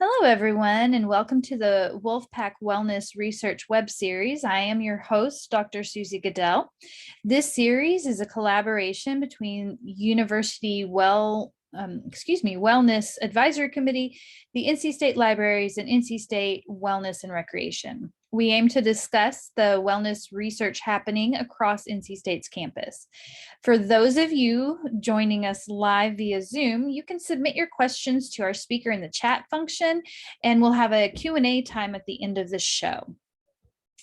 Hello, everyone, and welcome to the Wolfpack Wellness Research web series. I am your host, Dr. Susie Goodell. This series is a collaboration between Wellness Advisory Committee, the NC State Libraries, and NC State Wellness and Recreation. We aim to discuss the wellness research happening across NC State's campus. For those of you joining us live via Zoom, you can submit your questions to our speaker in the chat function, and we'll have a Q&A time at the end of the show.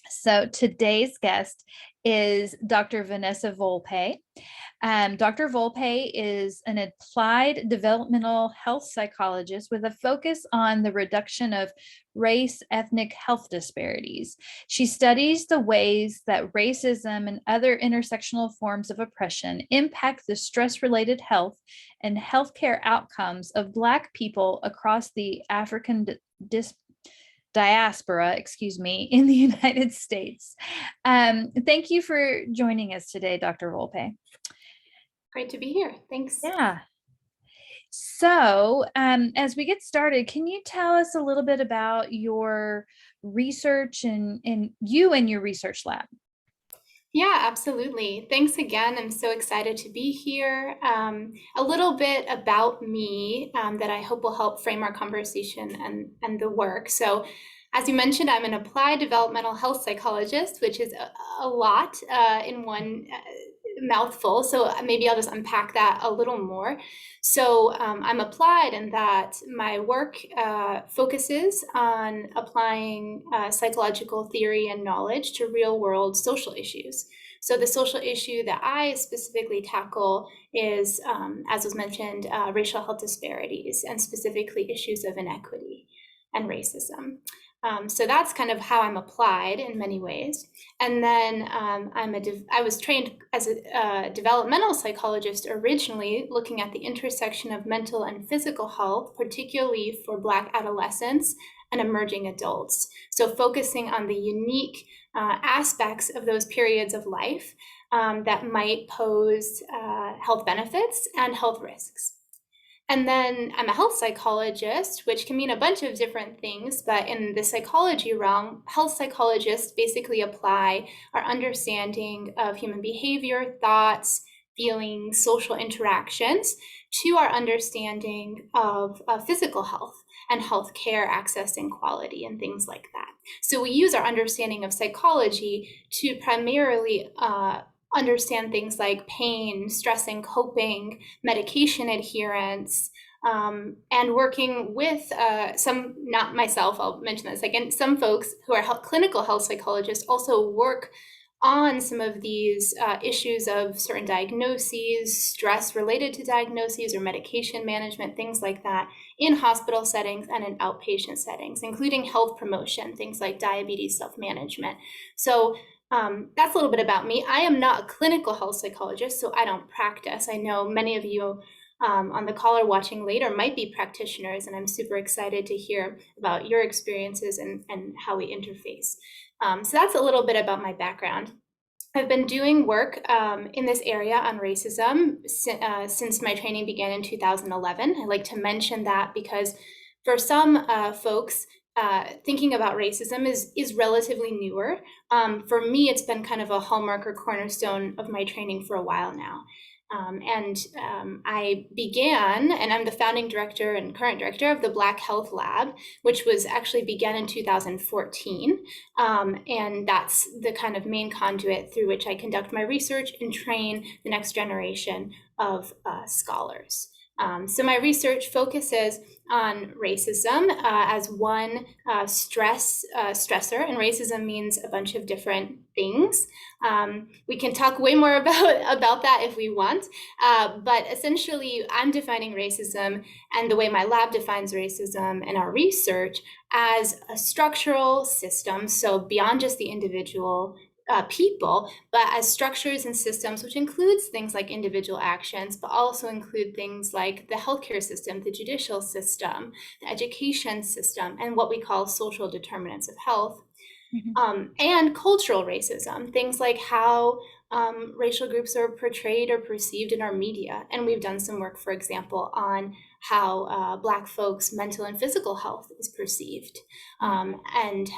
So today's guest is Dr. Vanessa Volpe. Dr. Volpe is an applied developmental health psychologist with a focus on the reduction of race ethnic health disparities. She studies the ways that racism and other intersectional forms of oppression impact the stress-related health and healthcare outcomes of Black people across the African diaspora, in the United States. Thank you for joining us today, Dr. Volpe. Great to be here. Thanks. Yeah. So as we get started, can you tell us a little bit about your research and you and your research lab? Yeah, absolutely. Thanks again. I'm so excited to be here. A little bit about me that I hope will help frame our conversation and the work. So as you mentioned, I'm an applied developmental health psychologist, which is a lot in one mouthful. So maybe I'll just unpack that a little more. So I'm applied in that my work focuses on applying psychological theory and knowledge to real world social issues. So the social issue that I specifically tackle is, as was mentioned, racial health disparities and specifically issues of inequity and racism. So that's kind of how I'm applied in many ways. And then I was trained as a developmental psychologist originally, looking at the intersection of mental and physical health, particularly for Black adolescents and emerging adults. So focusing on the unique aspects of those periods of life that might pose health benefits and health risks. And then I'm a health psychologist, which can mean a bunch of different things, but in the psychology realm, health psychologists basically apply our understanding of human behavior, thoughts, feelings, social interactions to our understanding of physical health and healthcare access and quality and things like that. So we use our understanding of psychology to primarily understand things like pain, stress and coping, medication adherence, and working with some, not myself, I'll mention that in a second, some folks who are clinical health psychologists also work on some of these issues of certain diagnoses, stress related to diagnoses or medication management, things like that, in hospital settings and in outpatient settings, including health promotion, things like diabetes self-management. So that's a little bit about me. I am not a clinical health psychologist, so I don't practice. I know many of you on the call or watching later might be practitioners, and I'm super excited to hear about your experiences and how we interface. So that's a little bit about my background. I've been doing work in this area on racism since my training began in 2011. I like to mention that because for some folks, thinking about racism is relatively newer. For me, it's been kind of a hallmark or cornerstone of my training for a while now. I began, and I'm the founding director and current director of the Black Health Lab, which was actually began in 2014. And that's the kind of main conduit through which I conduct my research and train the next generation of scholars. So my research focuses on racism as one stressor, and racism means a bunch of different things. We can talk way more about that if we want, but essentially I'm defining racism and the way my lab defines racism and our research as a structural system, so beyond just the individual people, but as structures and systems, which includes things like individual actions, but also include things like the healthcare system, the judicial system, the education system, and what we call social determinants of health. And cultural racism, things like how racial groups are portrayed or perceived in our media. And we've done some work, for example, on how Black folks' mental and physical health is perceived, and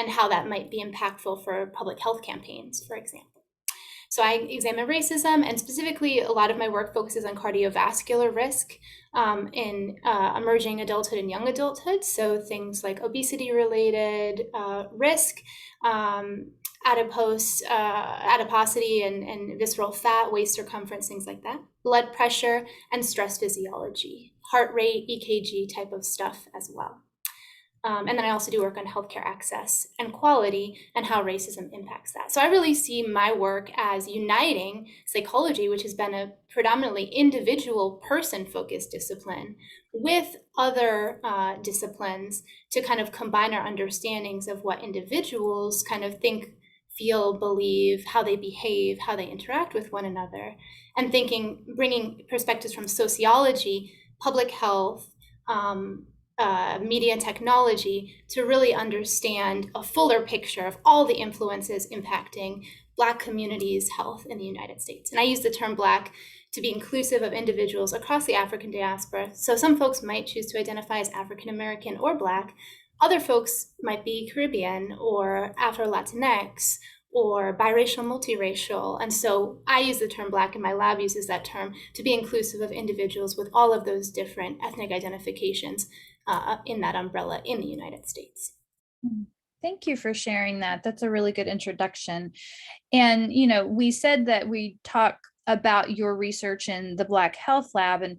how that might be impactful for public health campaigns, for example. So I examine racism, and specifically, a lot of my work focuses on cardiovascular risk in emerging adulthood and young adulthood. So things like obesity-related risk, adiposity and visceral fat, waist circumference, things like that, blood pressure, and stress physiology, heart rate, EKG type of stuff as well. And then I also do work on healthcare access and quality and how racism impacts that. So I really see my work as uniting psychology, which has been a predominantly individual person-focused discipline, with other disciplines to kind of combine our understandings of what individuals kind of think, feel, believe, how they behave, how they interact with one another, and bringing perspectives from sociology, public health, media and technology to really understand a fuller picture of all the influences impacting Black communities' health in the United States. And I use the term Black to be inclusive of individuals across the African diaspora. So some folks might choose to identify as African American or Black. Other folks might be Caribbean or Afro-Latinx or biracial, multiracial. And so I use the term Black, and my lab uses that term to be inclusive of individuals with all of those different ethnic identifications in that umbrella in the United States. Thank you for sharing that. That's a really good introduction. And, you know, we said that we talk about your research in the Black Health Lab, and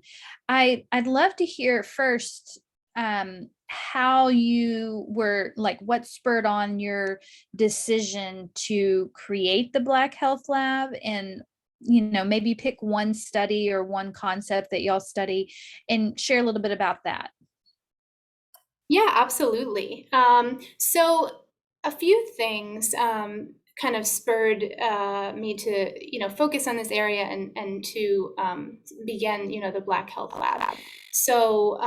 I'd love to hear first how you were, like, what spurred on your decision to create the Black Health Lab, and, you know, maybe pick one study or one concept that y'all study and share a little bit about that. Yeah, absolutely. So a few things kind of spurred me to, focus on this area and to begin, the Black Health Lab. So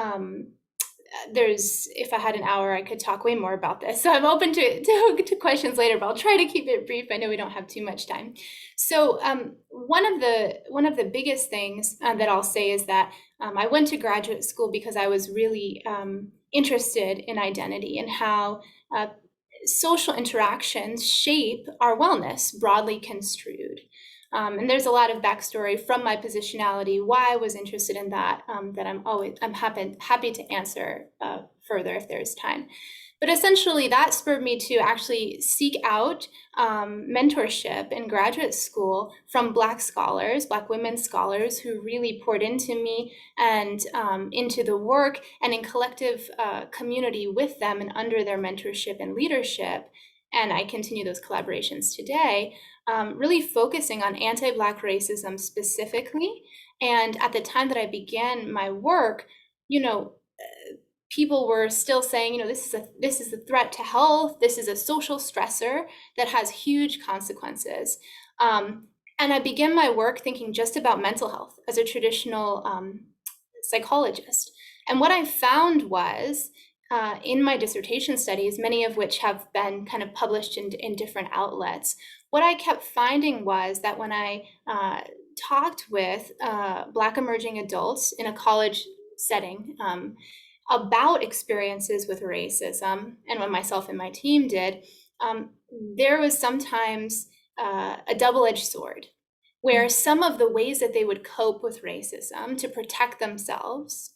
if I had an hour, I could talk way more about this. So I'm open to questions later, but I'll try to keep it brief. I know we don't have too much time. So one of the biggest things that I'll say is that I went to graduate school because I was really interested in identity and how social interactions shape our wellness, broadly construed. And there's a lot of backstory from my positionality, why I was interested in that, that I'm happy to answer further if there's time. But essentially, that spurred me to actually seek out mentorship in graduate school from Black scholars, Black women scholars, who really poured into me and into the work, and in collective community with them and under their mentorship and leadership. And I continue those collaborations today, really focusing on anti-Black racism specifically. And at the time that I began my work, people were still saying, this is a threat to health. This is a social stressor that has huge consequences. And I began my work thinking just about mental health as a traditional psychologist. And what I found was, in my dissertation studies, many of which have been kind of published in different outlets, what I kept finding was that when I talked with Black emerging adults in a college setting about experiences with racism, and what myself and my team did, there was sometimes a double-edged sword, where some of the ways that they would cope with racism to protect themselves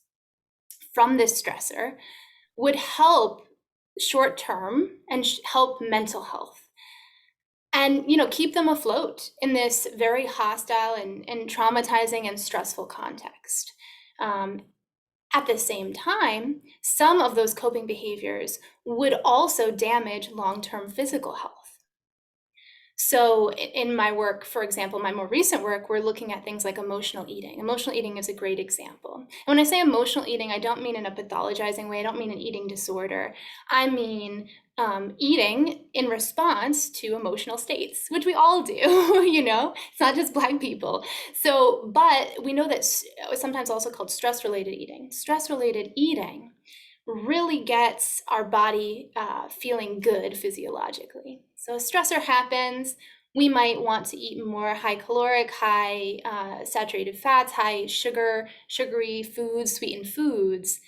from this stressor would help short-term and help mental health, and keep them afloat in this very hostile and traumatizing and stressful context. At the same time, some of those coping behaviors would also damage long-term physical health. So in my work, for example, my more recent work, we're looking at things like emotional eating. Emotional eating is a great example. And when I say emotional eating, I don't mean in a pathologizing way. I don't mean an eating disorder. I mean eating in response to emotional states, which we all do, it's not just Black people. So, but we know that it's sometimes also called stress-related eating. Stress-related eating really gets our body feeling good physiologically. So a stressor happens, we might want to eat more high caloric, high saturated fats, high sugary foods, sweetened foods.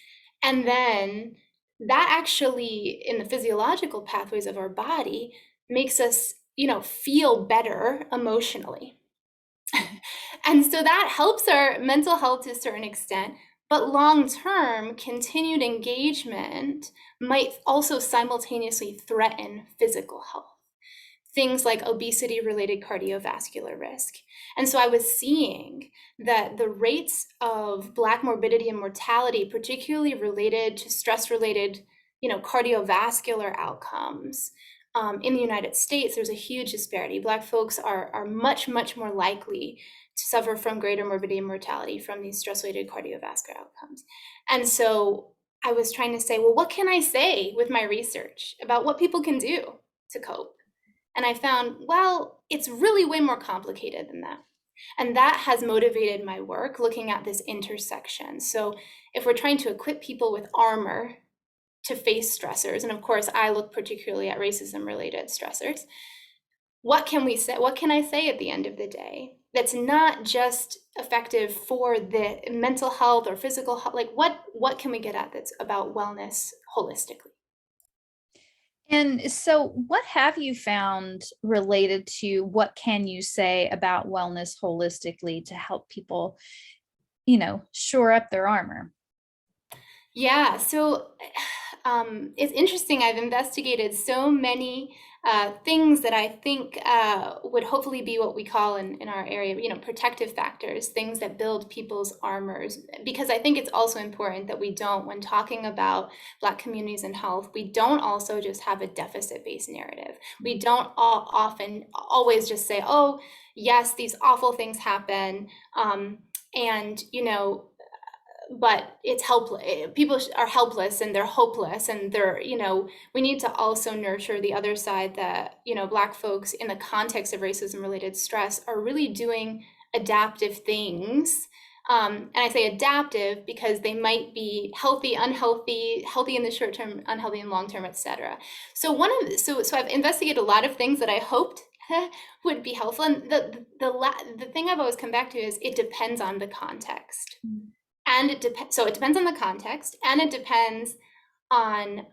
And then that actually, in the physiological pathways of our body, makes us, feel better emotionally. And so that helps our mental health to a certain extent, but long-term continued engagement might also simultaneously threaten physical health, things like obesity-related cardiovascular risk. And so I was seeing that the rates of Black morbidity and mortality, particularly related to stress-related, cardiovascular outcomes, in the United States, there's a huge disparity. Black folks are much, much more likely to suffer from greater morbidity and mortality from these stress-related cardiovascular outcomes. And so I was trying to say, well, what can I say with my research about what people can do to cope? And I found, well, it's really way more complicated than that. And that has motivated my work looking at this intersection. So if we're trying to equip people with armor to face stressors, and of course, I look particularly at racism-related stressors, what can we say? What can I say at the end of the day that's not just effective for the mental health or physical health? Like what can we get at that's about wellness holistically? And so, what have you found related to what can you say about wellness holistically to help people, shore up their armor? Yeah, so it's interesting. I've investigated so many things that I think would hopefully be what we call in our area, protective factors, things that build people's armors. Because I think it's also important that we don't, when talking about Black communities and health, we don't also just have a deficit-based narrative. We don't often always just say, oh, yes, these awful things happen. And, but it's helpless. People are helpless and they're hopeless, and we need to also nurture the other side that, Black folks in the context of racism related stress are really doing adaptive things. And I say adaptive because they might be healthy, unhealthy, healthy in the short term, unhealthy in long term, etc. So so I've investigated a lot of things that I hoped would be helpful. And the thing I've always come back to is it depends on the context. And it depends on the context, and it depends on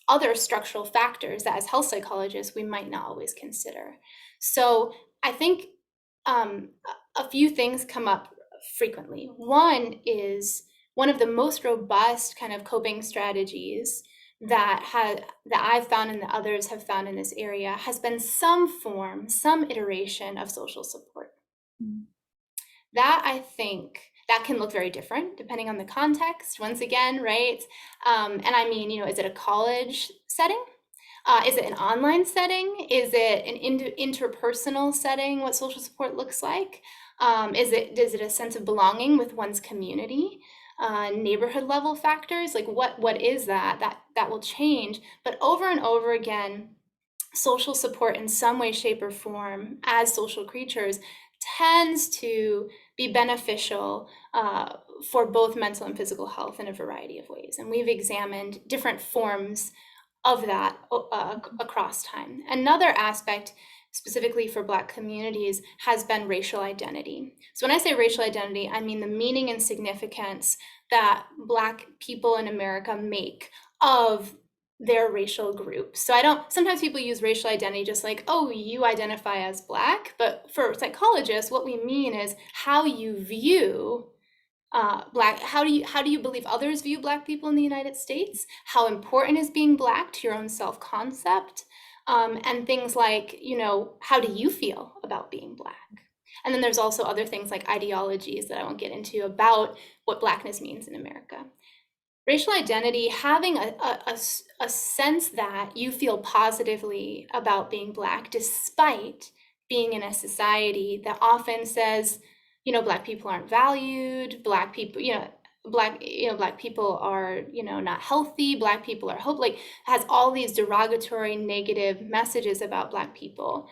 other structural factors that as health psychologists we might not always consider. So I think a few things come up frequently. One is one of the most robust kind of coping strategies that I've found and that others have found in this area has been some form, some iteration of social support. That I think that can look very different depending on the context, once again, right? And I mean, is it a college setting? Is it an online setting? Is it an interpersonal setting, what social support looks like? Is it a sense of belonging with one's community? Neighborhood level factors, like what is that? That will change. But over and over again, social support in some way, shape, or form as social creatures tends to be beneficial for both mental and physical health in a variety of ways. And we've examined different forms of that across time. Another aspect specifically for Black communities has been racial identity. So when I say racial identity, I mean the meaning and significance that Black people in America make of their racial group. So sometimes people use racial identity just like, oh, you identify as Black, but for psychologists, what we mean is how you view Black, how do you believe others view Black people in the United States? How important is being Black to your own self-concept? And things like, how do you feel about being Black? And then there's also other things like ideologies that I won't get into about what Blackness means in America. Racial identity, having a sense that you feel positively about being Black, despite being in a society that often says, Black people aren't valued, Black people, Black people are, not healthy, Black people are has all these derogatory, negative messages about Black people.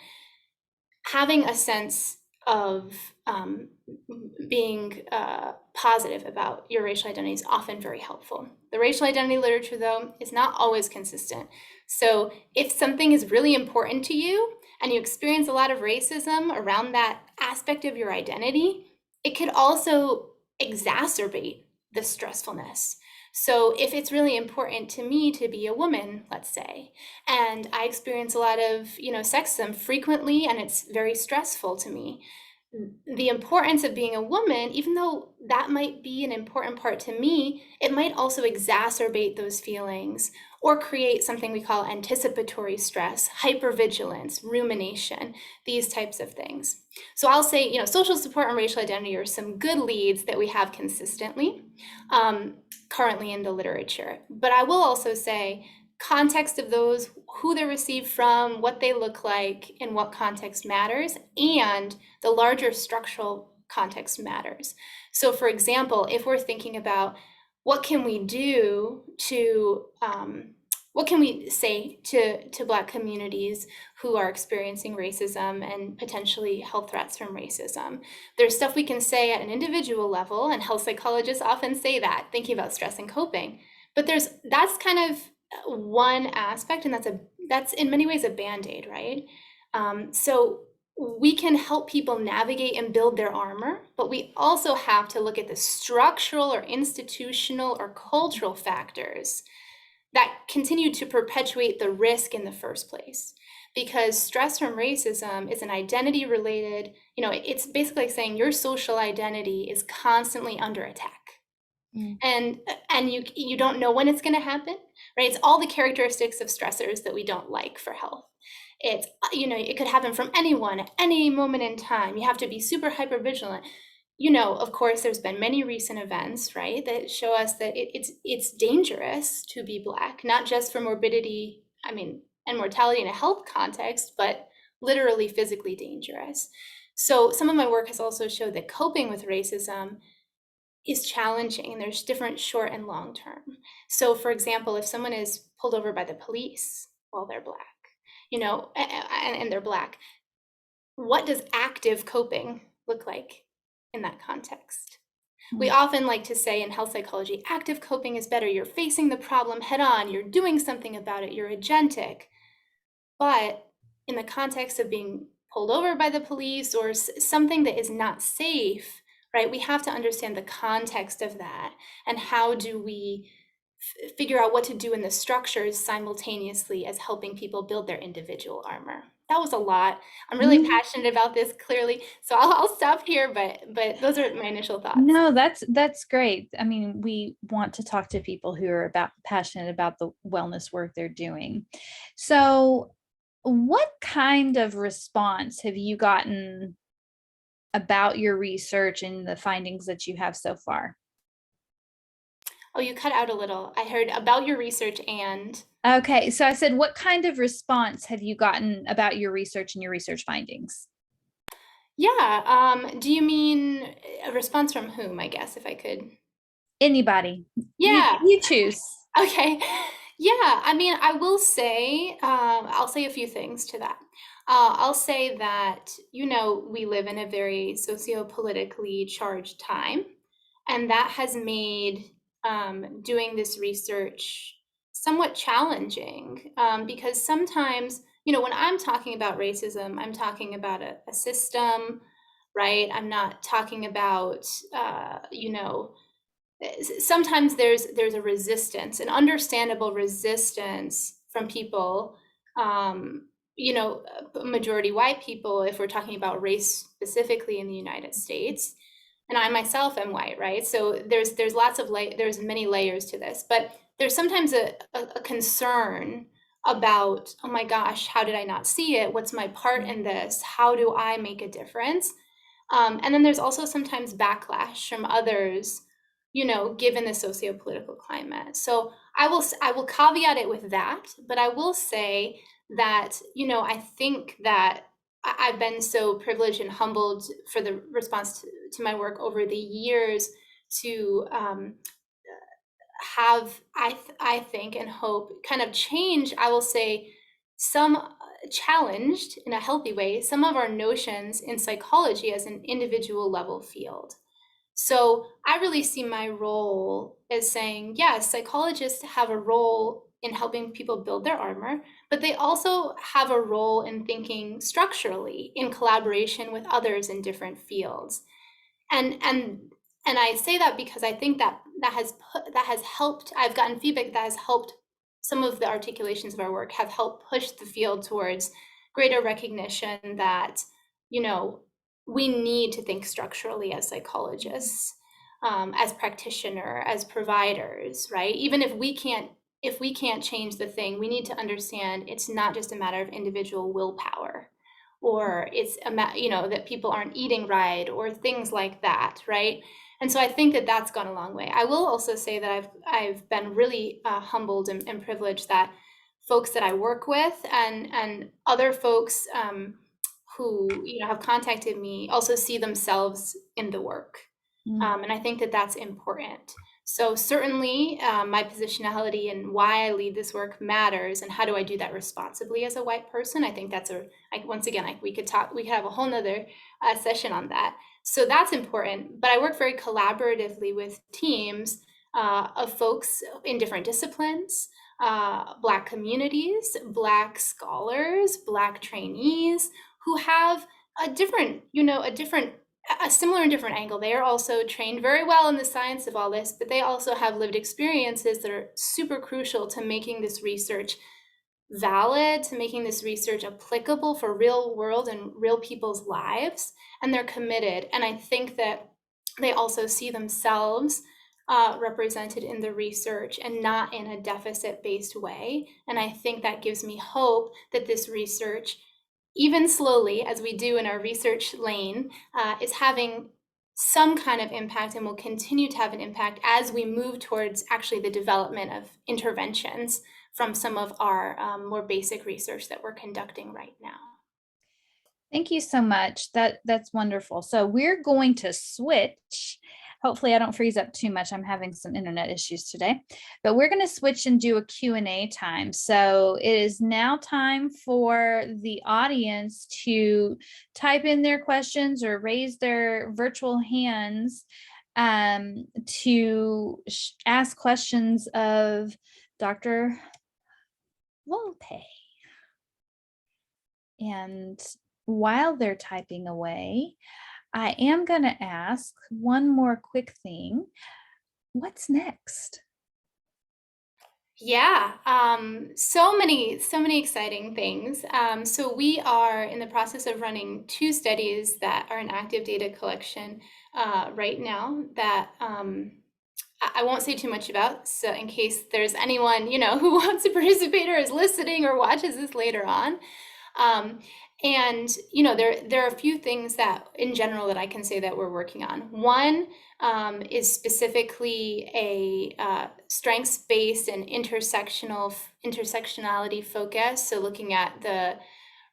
Having a sense of being positive about your racial identity is often very helpful. The racial identity literature, though, is not always consistent. So if something is really important to you and you experience a lot of racism around that aspect of your identity, it could also exacerbate the stressfulness. So if it's really important to me to be a woman, let's say, and I experience a lot of, sexism frequently and it's very stressful to me, the importance of being a woman, even though that might be an important part to me, it might also exacerbate those feelings or create something we call anticipatory stress, hypervigilance, rumination, these types of things. So I'll say, social support and racial identity are some good leads that we have consistently currently in the literature. But I will also say context of those, who they're received from, what they look like, in what context matters, and the larger structural context matters. So for example, if we're thinking about what can we do to what can we say to Black communities who are experiencing racism and potentially health threats from racism? There's stuff we can say at an individual level, and health psychologists often say that, thinking about stress and coping. But that's kind of one aspect, and that's in many ways a band-aid, right? So we can help people navigate and build their armor, but we also have to look at the structural or institutional or cultural factors that continue to perpetuate the risk in the first place. Because stress from racism is an identity related, it's basically saying your social identity is constantly under attack. And you don't know when it's going to happen, right? It's all the characteristics of stressors that we don't like for health. It's, it could happen from anyone at any moment in time. You have to be super hyper vigilant. Of course, there's been many recent events, right, that show us that it's dangerous to be Black, not just for morbidity, and mortality in a health context, but literally physically dangerous. So some of my work has also showed that coping with racism is challenging, and there's different short and long term. So for example, if someone is pulled over by the police while they're Black, and they're Black, what does active coping look like in that context? We often like to say in health psychology, active coping is better. You're facing the problem head on, you're doing something about it, you're agentic. But in the context of being pulled over by the police or something that is not safe, right, we have to understand the context of that, and how do we figure out what to do in the structures simultaneously as helping people build their individual armor. That was a lot. I'm really passionate about this, clearly, so I'll stop here, but those are my initial thoughts. No, that's great. I mean, we want to talk to people who are passionate about the wellness work they're doing. So what kind of response have you gotten about your research and the findings that you have so far? Oh, you cut out a little. I heard about your research and... Okay, so I said, what kind of response have you gotten about your research and your research findings? Yeah, do you mean a response from whom, I guess, if I could? Anybody. Yeah. You choose. Okay. Yeah, I will say, I'll say a few things to that. I'll say that, we live in a very sociopolitically charged time, and that has made doing this research somewhat challenging, because sometimes, when I'm talking about racism, I'm talking about a system, right? I'm not talking about, sometimes there's a resistance, an understandable resistance from people, majority white people, if we're talking about race specifically in the United States. And I myself am white, right? So there's there's many layers to this, but there's sometimes a concern about, oh my gosh, how did I not see it? What's my part in this? How do I make a difference? And then there's also sometimes backlash from others, given the socio-political climate. So I will caveat it with that, but I will say that, I think that I've been so privileged and humbled for the response to my work over the years to have, I think and hope, kind of change, I will say, some challenged in a healthy way, some of our notions in psychology as an individual level field. So I really see my role as saying, yes, psychologists have a role in helping people build their armor, but they also have a role in thinking structurally in collaboration with others in different fields. And I say that because I think that has helped. I've gotten feedback that has helped. Some of the articulations of our work have helped push the field towards greater recognition that, you know, we need to think structurally as psychologists, as practitioner, as providers, right? Even if we can't change the thing, we need to understand it's not just a matter of individual willpower, or it's that people aren't eating right, or things like that, right? And so I think that that's gone a long way. I will also say that I've been really humbled and privileged that folks that I work with and other folks who have contacted me also see themselves in the work, and I think that that's important. So certainly, my positionality and why I lead this work matters, and how do I do that responsibly as a white person? I think that's once again, we could have a whole nother session on that. So that's important, but I work very collaboratively with teams of folks in different disciplines, Black communities, Black scholars, Black trainees who have a similar and different angle. They are also trained very well in the science of all this, but they also have lived experiences that are super crucial to making this research valid, to making this research applicable for real world and real people's lives. And they're committed. And I think that they also see themselves represented in the research and not in a deficit-based way. And I think that gives me hope that this research, even slowly, as we do in our research lane, is having some kind of impact and will continue to have an impact as we move towards actually the development of interventions from some of our more basic research that we're conducting right now. Thank you so much. That's wonderful. So we're going to switch. Hopefully I don't freeze up too much. I'm having some internet issues today, but we're going to switch and do a Q&A time. So it is now time for the audience to type in their questions or raise their virtual hands to ask questions of Dr. Wolfpack. And while they're typing away, I am going to ask one more quick thing. What's next? Yeah, so many exciting things. So we are in the process of running 2 studies that are in active data collection right now that I won't say too much about, so in case there's anyone who wants to participate or is listening or watches this later on. And there are a few things that in general that I can say that we're working on. One is specifically a strengths-based and intersectionality focus. So looking at the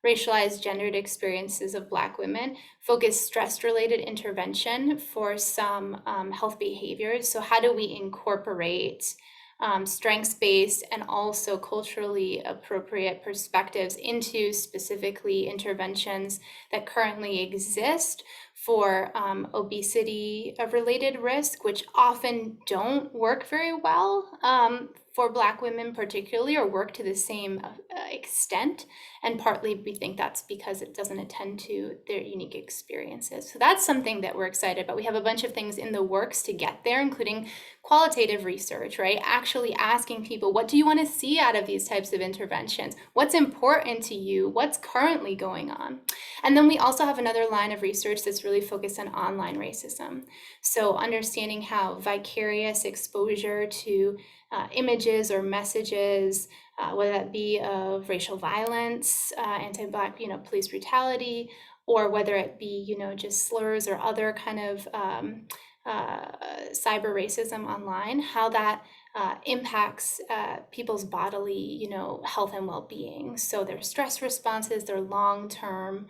racialized gendered experiences of Black women, focus stress-related intervention for some health behaviors. So how do we incorporate strengths-based and also culturally appropriate perspectives into specifically interventions that currently exist for obesity-related risk, which often don't work very well for Black women particularly, or work to the same extent. And partly we think that's because it doesn't attend to their unique experiences. So that's something that we're excited about. We have a bunch of things in the works to get there, including qualitative research, right? Actually asking people, what do you want to see out of these types of interventions? What's important to you? What's currently going on? And then we also have another line of research that's really focused on online racism. So understanding how vicarious exposure to images or messages, whether that be of racial violence, anti-Black, police brutality, or whether it be, just slurs or other kind of cyber racism online, how that impacts people's bodily, health and well-being. So their stress responses, their long-term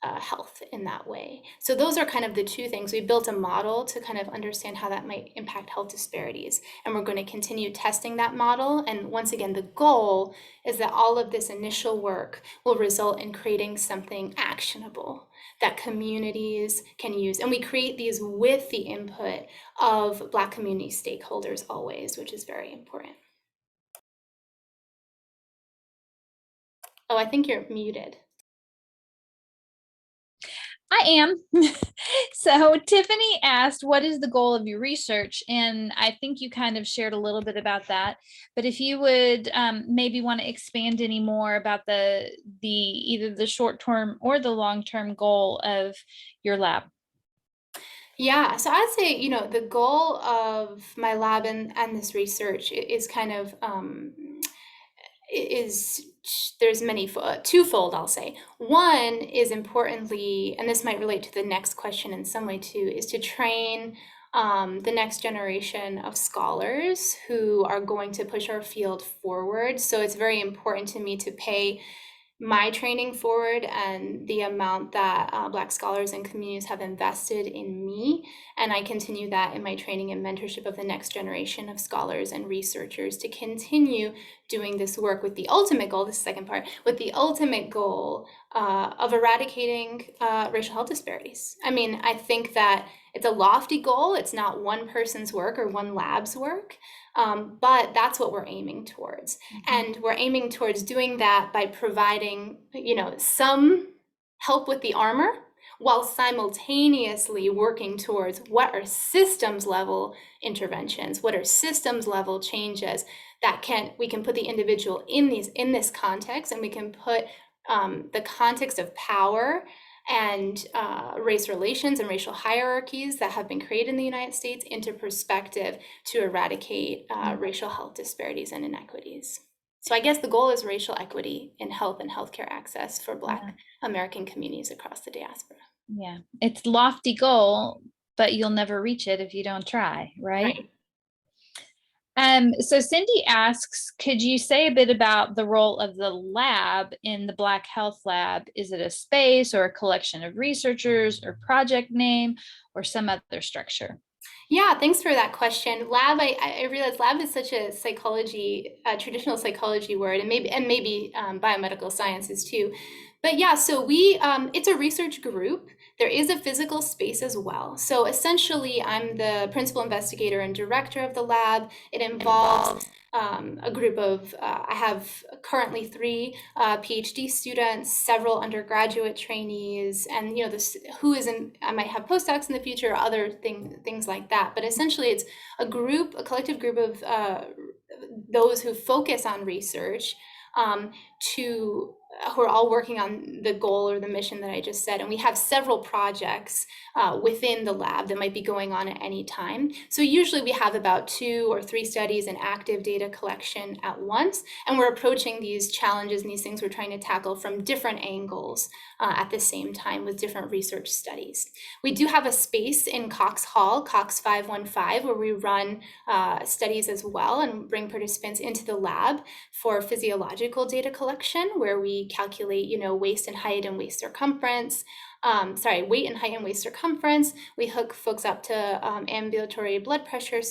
health in that way. So those are kind of the 2 things. We built a model to kind of understand how that might impact health disparities. And we're going to continue testing that model. And once again, the goal is that all of this initial work will result in creating something actionable that communities can use. And we create these with the input of Black community stakeholders always, which is very important. Oh, I think you're muted. I am. So Tiffany asked, what is the goal of your research? And I think you kind of shared a little bit about that. But if you would maybe want to expand any more about the either the short term or the long term goal of your lab. Yeah, so I'd say, the goal of my lab and this research is kind of is there's many twofold, I'll say. One is importantly, and this might relate to the next question in some way too, is to train the next generation of scholars who are going to push our field forward. So it's very important to me to pay my training forward and the amount that Black scholars and communities have invested in me. And I continue that in my training and mentorship of the next generation of scholars and researchers to continue doing this work with the ultimate goal, this second part, with the ultimate goal of eradicating racial health disparities. I mean, I think that it's a lofty goal. It's not one person's work or one lab's work. But that's what we're aiming towards. And we're aiming towards doing that by providing, some help with the armor while simultaneously working towards what are systems level interventions, what are systems level changes that we can put the individual in this context, and we can put the context of power and race relations and racial hierarchies that have been created in the United States into perspective to eradicate racial health disparities and inequities. So I guess the goal is racial equity in health and healthcare access for Black American communities across the diaspora. Yeah, it's lofty goal, but you'll never reach it if you don't try, right? Right. So Cindy asks, could you say a bit about the role of the lab in the Black Health Lab? Is it a space or a collection of researchers or project name or some other structure? Yeah, thanks for that question. Lab, I realize lab is such a traditional psychology word, and maybe biomedical sciences too. But yeah, so it's a research group. There is a physical space as well. So essentially, I'm the principal investigator and director of the lab. It involves a group of, I have currently 3 PhD students, several undergraduate trainees, and I might have postdocs in the future, or other things like that. But essentially, it's a collective group of those who focus on research who are all working on the goal or the mission that I just said. And we have several projects within the lab that might be going on at any time. So usually we have about 2 or 3 studies in active data collection at once. And we're approaching these challenges and these things we're trying to tackle from different angles at the same time with different research studies. We do have a space in Cox Hall, Cox 515, where we run studies as well and bring participants into the lab for physiological data collection, where we calculate, waist and height and waist circumference. Weight and height and waist circumference. We hook folks up to ambulatory blood pressure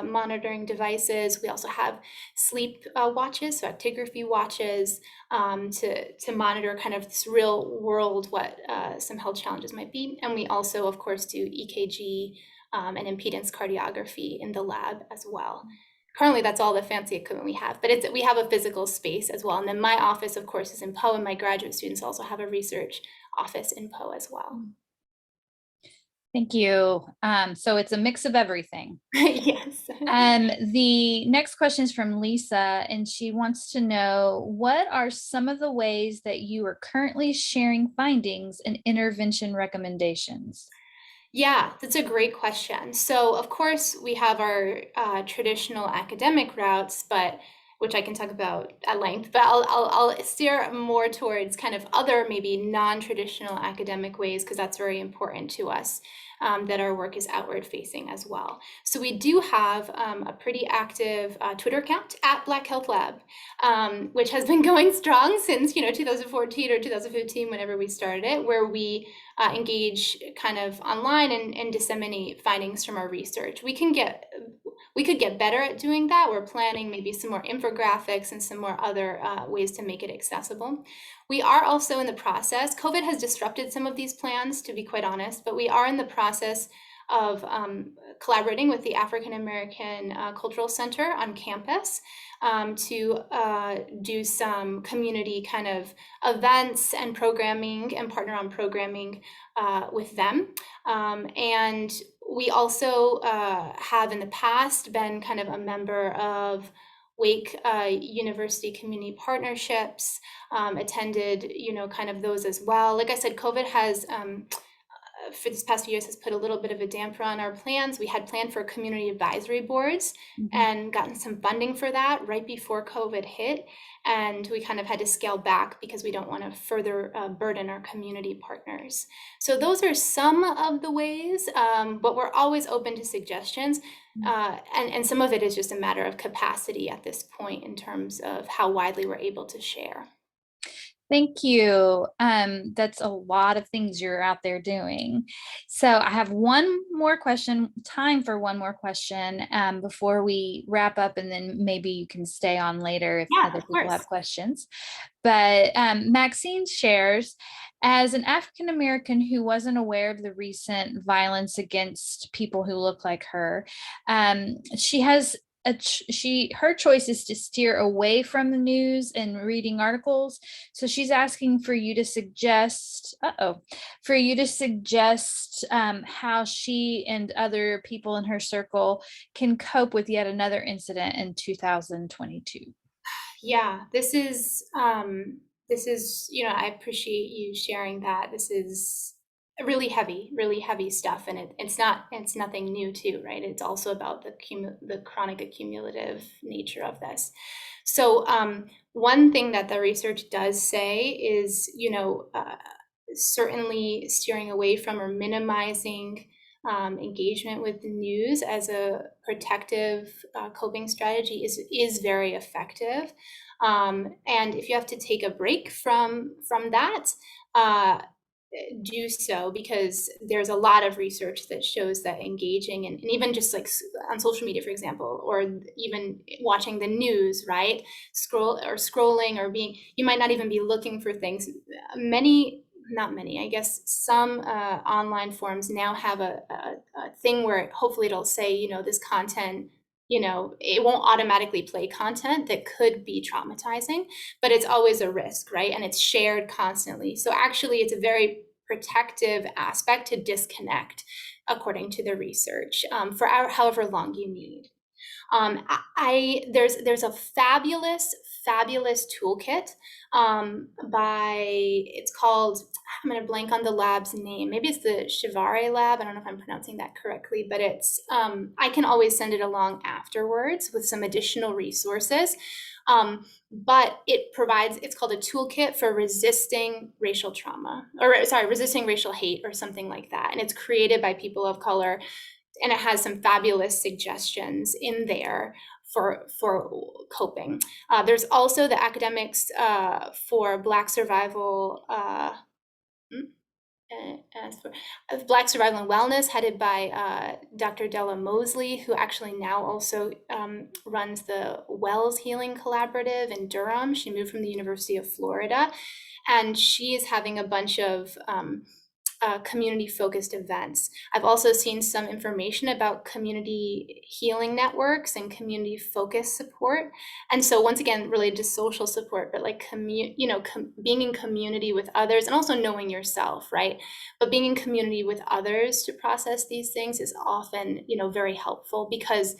monitoring devices. We also have sleep watches, so actigraphy watches, to monitor kind of this real world what some health challenges might be. And we also, of course, do EKG and impedance cardiography in the lab as well. Currently, that's all the fancy equipment we have, but we have a physical space as well. And then my office, of course, is in Poe, and my graduate students also have a research office in Poe as well. Thank you. So it's a mix of everything. Yes. The next question is from Lisa, and she wants to know, what are some of the ways that you are currently sharing findings and intervention recommendations? Yeah, that's a great question. So, of course, we have our traditional academic routes, which I can talk about at length. But I'll steer more towards kind of other, maybe non-traditional academic ways, because that's very important to us. That our work is outward facing as well. So we do have a pretty active Twitter account at Black Health Lab, which has been going strong since 2014 or 2015, whenever we started it, where we engage kind of online and disseminate findings from our research. We could get better at doing that. We're planning maybe some more infographics and some more other ways to make it accessible. We are also in the process. COVID has disrupted some of these plans, to be quite honest, but we are in the process of collaborating with the African American Cultural Center on campus to do some community kind of events and programming and partner on programming with them. And we also have in the past been kind of a member of Wake University Community Partnerships, attended, kind of those as well. Like I said, COVID has for this past few years has put a little bit of a damper on our plans. We had planned for community advisory boards and gotten some funding for that right before COVID hit. And we kind of had to scale back because we don't want to further burden our community partners. So those are some of the ways, but we're always open to suggestions. And some of it is just a matter of capacity at this point in terms of how widely we're able to share. Thank you. That's a lot of things you're out there doing. So I have one more question, time for one more question before we wrap up, and then maybe you can stay on later if Yeah, other of people course. have questions. But Maxine shares, as an African American who wasn't aware of the recent violence against people who look like her, she has her choice is to steer away from the news and reading articles. So she's asking for you to suggest how she and other people in her circle can cope with yet another incident in 2022. Yeah, this is, I appreciate you sharing that. This is really heavy stuff, and it's nothing new too, right? It's also about the chronic accumulative nature of this. So one thing that the research does say is, certainly steering away from or minimizing engagement with the news as a protective coping strategy is very effective. And if you have to take a break from that, uh, do so, because there's a lot of research that shows that engaging and even just like on social media, for example, or even watching the news, right? Scrolling or you might not even be looking for things. Not many, I guess some online forums now have a thing where hopefully it'll say, this content, it won't automatically play content that could be traumatizing, but it's always a risk, right? And it's shared constantly. So actually it's a very protective aspect to disconnect, according to the research, for however long you need. There's a fabulous toolkit it's called, I'm going to blank on the lab's name. Maybe it's the Shivare lab. I don't know if I'm pronouncing that correctly, but it's I can always send it along afterwards with some additional resources. But it's called a toolkit for resisting racial trauma, or sorry, resisting racial hate or something like that. And it's created by people of color, and it has some fabulous suggestions in there for coping. There's also the academics for Black Survival, Black Survival and Wellness, headed by Dr. Della Mosley, who actually now also runs the Wells Healing Collaborative in Durham. She moved from the University of Florida, and she is having a bunch of community-focused events. I've also seen some information about community healing networks and community-focused support. And so once again, related to social support, but like being in community with others, and also knowing yourself, right? But being in community with others to process these things is often, very helpful, because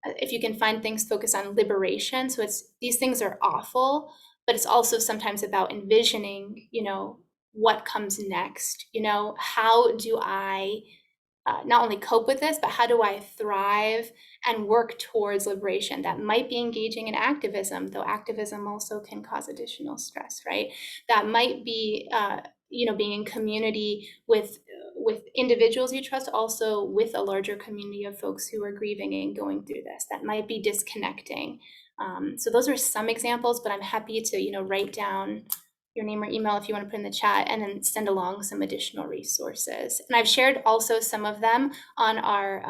if you can find things focused on liberation, so these things are awful, but it's also sometimes about envisioning, what comes next. How do I not only cope with this, but how do I thrive and work towards liberation? That might be engaging in activism, though activism also can cause additional stress, right? That might be being in community with individuals you trust, also with a larger community of folks who are grieving and going through this. That might be disconnecting. So those are some examples, but I'm happy to write down your name or email if you want to put in the chat, and then send along some additional resources. And I've shared also some of them on our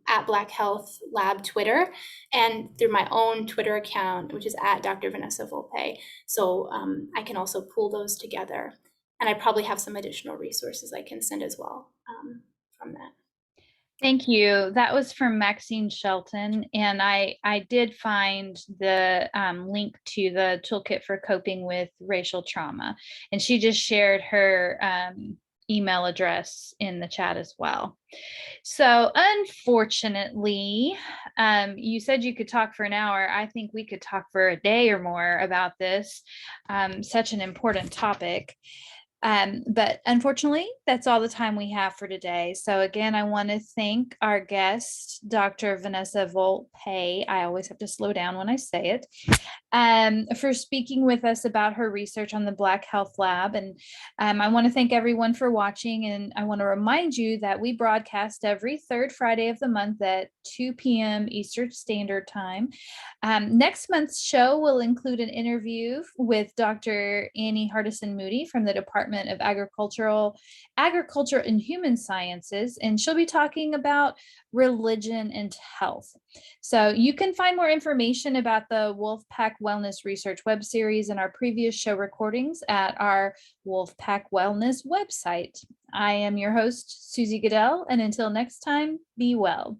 at Black Health Lab Twitter, and through my own Twitter account, which is at Dr. Vanessa Volpe. So I can also pull those together. And I probably have some additional resources I can send as well from that. Thank you. That was from Maxine Shelton, and I did find the link to the toolkit for coping with racial trauma, and she just shared her email address in the chat as well. So unfortunately, you said you could talk for an hour. I think we could talk for a day or more about this, such an important topic. But unfortunately, that's all the time we have for today. So again, I want to thank our guest, Dr. Vanessa Volpe. I always have to slow down when I say it, for speaking with us about her research on the Black Health Lab. And I want to thank everyone for watching. And I want to remind you that we broadcast every third Friday of the month at 2 p.m. Eastern Standard Time. Next month's show will include an interview with Dr. Annie Hardison Moody from the Department of Agriculture and Human Sciences, and she'll be talking about religion and health. So you can find more information about the Wolfpack Wellness Research web series and our previous show recordings at our Wolfpack Wellness website. I am your host, Susie Goodell, and until next time, be well.